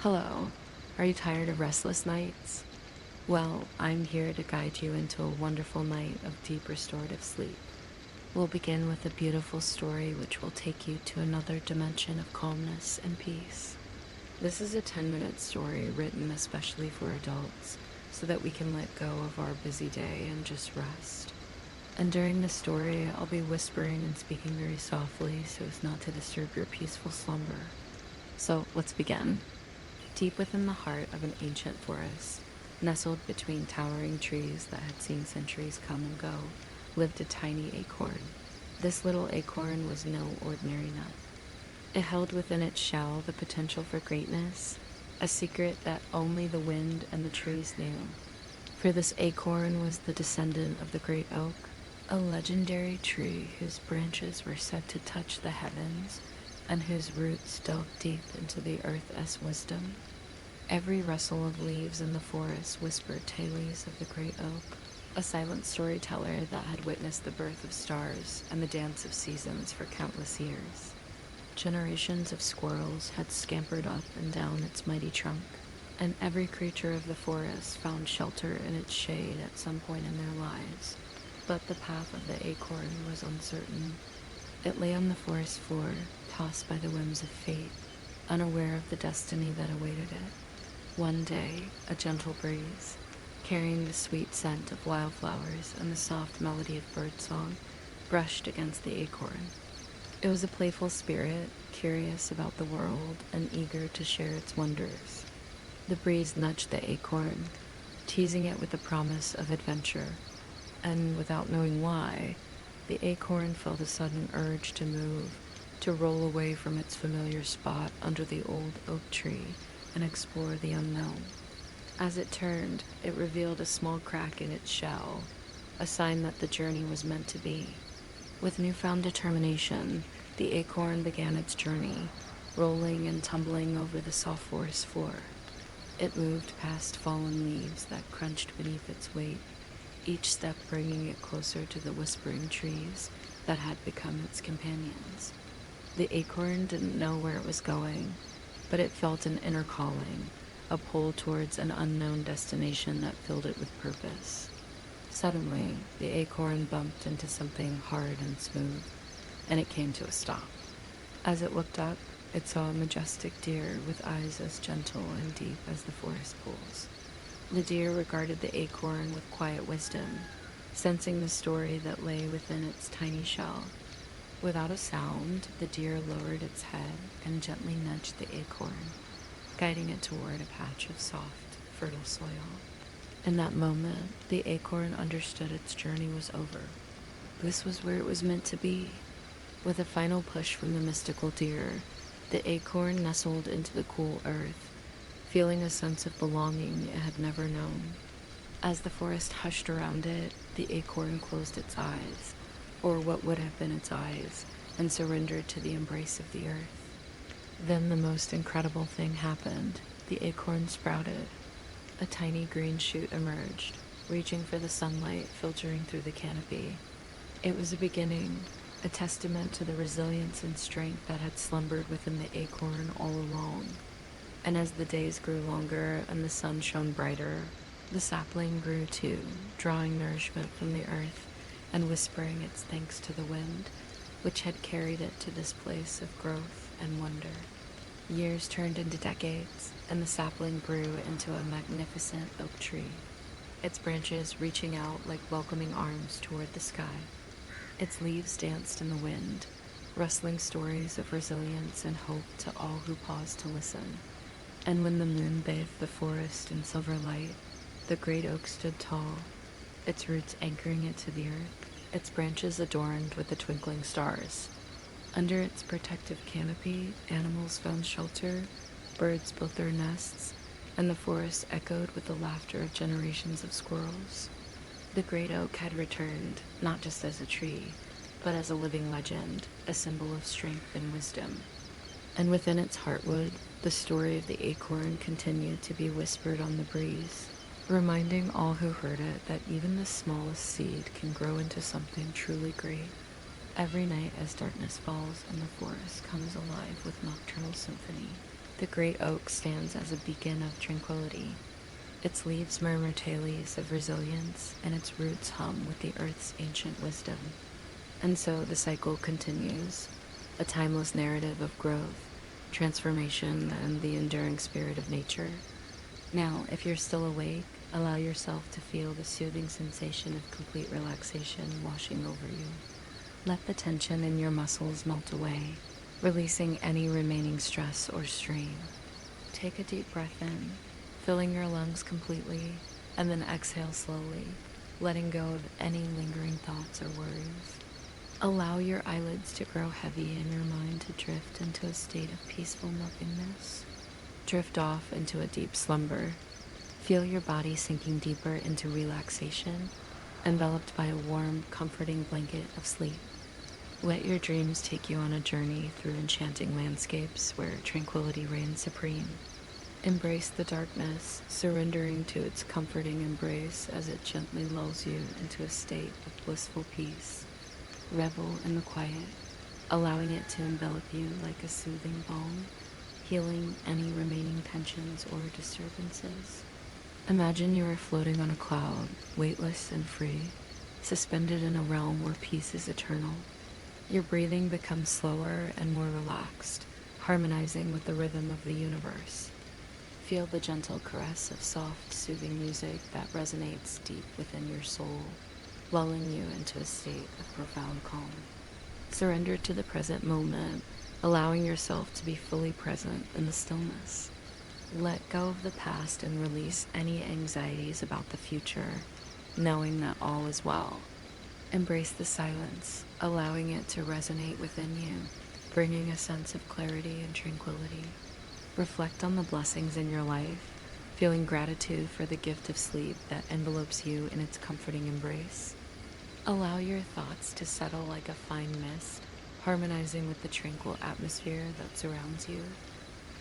Hello. Are you tired of restless nights? Well, I'm here to guide you into a wonderful night of deep restorative sleep. We'll begin with a beautiful story which will take you to another dimension of calmness and peace. This is a 10-minute story written especially for adults so that we can let go of our busy day and just rest. And during the story, I'll be whispering and speaking very softly so as not to disturb your peaceful slumber. So let's begin. Deep within the heart of an ancient forest, nestled between towering trees that had seen centuries come and go, lived a tiny acorn. This little acorn was no ordinary nut. It held within its shell the potential for greatness, a secret that only the wind and the trees knew. For this acorn was the descendant of the great oak, a legendary tree whose branches were said to touch the heavens and whose roots dug deep into the earth as wisdom. Every rustle of leaves in the forest whispered tales of the great oak, a silent storyteller that had witnessed the birth of stars and the dance of seasons for countless years. Generations of squirrels had scampered up and down its mighty trunk, and every creature of the forest found shelter in its shade at some point in their lives. But the path of the acorn was uncertain. It lay on the forest floor, tossed by the whims of fate, unaware of the destiny that awaited it. One day, a gentle breeze, carrying the sweet scent of wildflowers and the soft melody of birdsong, brushed against the acorn. It was a playful spirit, curious about the world and eager to share its wonders. The breeze nudged the acorn, teasing it with the promise of adventure, and without knowing why, the acorn felt a sudden urge to move, to roll away from its familiar spot under the old oak tree and explore the unknown. As it turned, it revealed a small crack in its shell, a sign that the journey was meant to be. With newfound determination, the acorn began its journey, rolling and tumbling over the soft forest floor. It moved past fallen leaves that crunched beneath its weight, each step bringing it closer to the whispering trees that had become its companions. The acorn didn't know where it was going, but it felt an inner calling, a pull towards an unknown destination that filled it with purpose. Suddenly, the acorn bumped into something hard and smooth, and it came to a stop. As it looked up, it saw a majestic deer with eyes as gentle and deep as the forest pools. The deer regarded the acorn with quiet wisdom, sensing the story that lay within its tiny shell. Without a sound, the deer lowered its head and gently nudged the acorn, guiding it toward a patch of soft, fertile soil. In that moment, the acorn understood its journey was over. This was where it was meant to be. With a final push from the mystical deer, the acorn nestled into the cool earth, feeling a sense of belonging it had never known. As the forest hushed around it, the acorn closed its eyes, or what would have been its eyes, and surrendered to the embrace of the earth. Then the most incredible thing happened. The acorn sprouted. A tiny green shoot emerged, reaching for the sunlight filtering through the canopy. It was a beginning, a testament to the resilience and strength that had slumbered within the acorn all along. And as the days grew longer and the sun shone brighter, the sapling grew too, drawing nourishment from the earth and whispering its thanks to the wind, which had carried it to this place of growth and wonder. Years turned into decades, and the sapling grew into a magnificent oak tree, its branches reaching out like welcoming arms toward the sky. Its leaves danced in the wind, rustling stories of resilience and hope to all who paused to listen. And when the moon bathed the forest in silver light, the great oak stood tall, its roots anchoring it to the earth, its branches adorned with the twinkling stars. Under its protective canopy, animals found shelter, birds built their nests, and the forest echoed with the laughter of generations of squirrels. The great oak had returned, not just as a tree, but as a living legend, a symbol of strength and wisdom. And within its heartwood, the story of the acorn continued to be whispered on the breeze, reminding all who heard it that even the smallest seed can grow into something truly great. Every night as darkness falls and the forest comes alive with nocturnal symphony, The great oak stands as a beacon of tranquility. Its leaves murmur tales of resilience, and its roots hum with the earth's ancient wisdom. And so the cycle continues, a timeless narrative of growth, transformation, and the enduring spirit of nature. Now, if you're still awake, allow yourself to feel the soothing sensation of complete relaxation washing over you. Let the tension in your muscles melt away, releasing any remaining stress or strain. Take a deep breath in, filling your lungs completely, and then exhale slowly, letting go of any lingering thoughts or worries. Allow your eyelids to grow heavy and your mind to drift into a state of peaceful nothingness. Drift off into a deep slumber. Feel your body sinking deeper into relaxation, enveloped by a warm, comforting blanket of sleep. Let your dreams take you on a journey through enchanting landscapes where tranquility reigns supreme. Embrace the darkness, surrendering to its comforting embrace as it gently lulls you into a state of blissful peace. Revel in the quiet, allowing it to envelop you like a soothing balm, healing any remaining tensions or disturbances. Imagine you are floating on a cloud, weightless and free, suspended in a realm where peace is eternal. Your breathing becomes slower and more relaxed, harmonizing with the rhythm of the universe. Feel the gentle caress of soft, soothing music that resonates deep within your soul, lulling you into a state of profound calm. Surrender to the present moment, allowing yourself to be fully present in the stillness. Let go of the past and release any anxieties about the future, knowing that all is well. Embrace the silence, allowing it to resonate within you, bringing a sense of clarity and tranquility. Reflect on the blessings in your life, feeling gratitude for the gift of sleep that envelopes you in its comforting embrace. Allow your thoughts to settle like a fine mist, harmonizing with the tranquil atmosphere that surrounds you.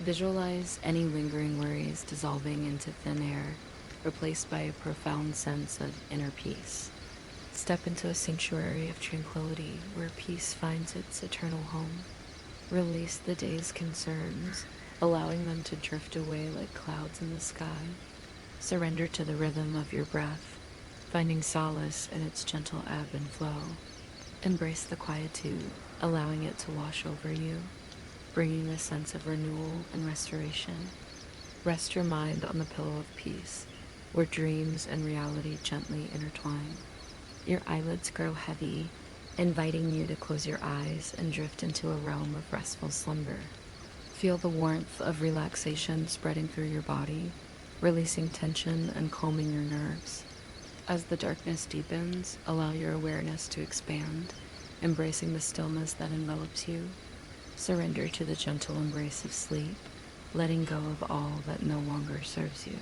Visualize any lingering worries dissolving into thin air, replaced by a profound sense of inner peace. Step into a sanctuary of tranquility where peace finds its eternal home. Release the day's concerns, allowing them to drift away like clouds in the sky. Surrender to the rhythm of your breath, finding solace in its gentle ebb and flow. Embrace the quietude, allowing it to wash over you, bringing a sense of renewal and restoration. Rest your mind on the pillow of peace, where dreams and reality gently intertwine. Your eyelids grow heavy, inviting you to close your eyes and drift into a realm of restful slumber. Feel the warmth of relaxation spreading through your body, releasing tension and calming your nerves. As the darkness deepens, allow your awareness to expand, embracing the stillness that envelops you. Surrender to the gentle embrace of sleep, letting go of all that no longer serves you.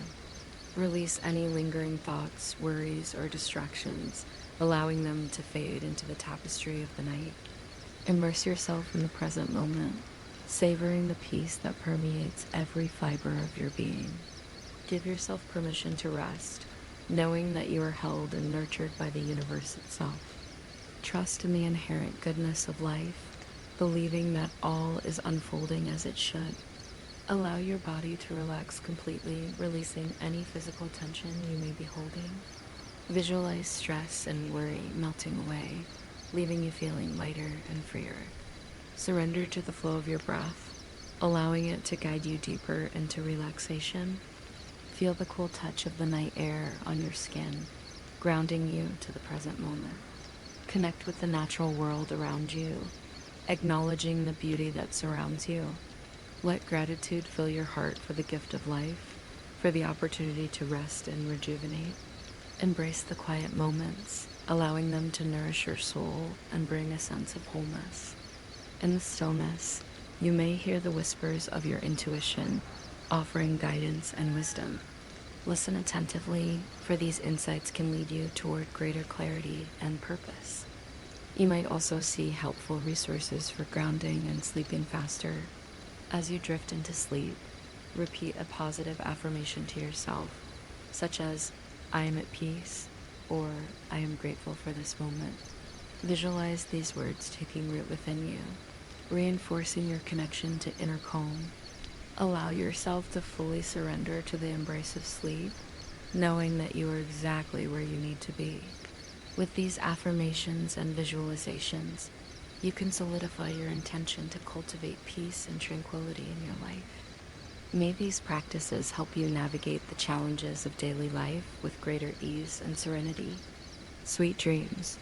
Release any lingering thoughts, worries, or distractions, allowing them to fade into the tapestry of the night. Immerse yourself in the present moment, savoring the peace that permeates every fiber of your being. Give yourself permission to rest, knowing that you are held and nurtured by the universe itself. Trust in the inherent goodness of life, believing that all is unfolding as it should. Allow your body to relax completely, releasing any physical tension you may be holding. Visualize stress and worry melting away, leaving you feeling lighter and freer. Surrender to the flow of your breath, allowing it to guide you deeper into relaxation. Feel the cool touch of the night air on your skin, grounding you to the present moment. Connect with the natural world around you, acknowledging the beauty that surrounds you. Let gratitude fill your heart for the gift of life, for the opportunity to rest and rejuvenate. Embrace the quiet moments, allowing them to nourish your soul and bring a sense of wholeness. In the stillness, you may hear the whispers of your intuition, offering guidance and wisdom. Listen attentively, for these insights can lead you toward greater clarity and purpose. You might also see helpful resources for grounding and sleeping faster. As you drift into sleep, repeat a positive affirmation to yourself, such as, "I am at peace," or "I am grateful for this moment." Visualize these words taking root within you, reinforcing your connection to inner calm. Allow yourself to fully surrender to the embrace of sleep, knowing that you are exactly where you need to be. With these affirmations and visualizations, you can solidify your intention to cultivate peace and tranquility in your life. May these practices help you navigate the challenges of daily life with greater ease and serenity. Sweet dreams.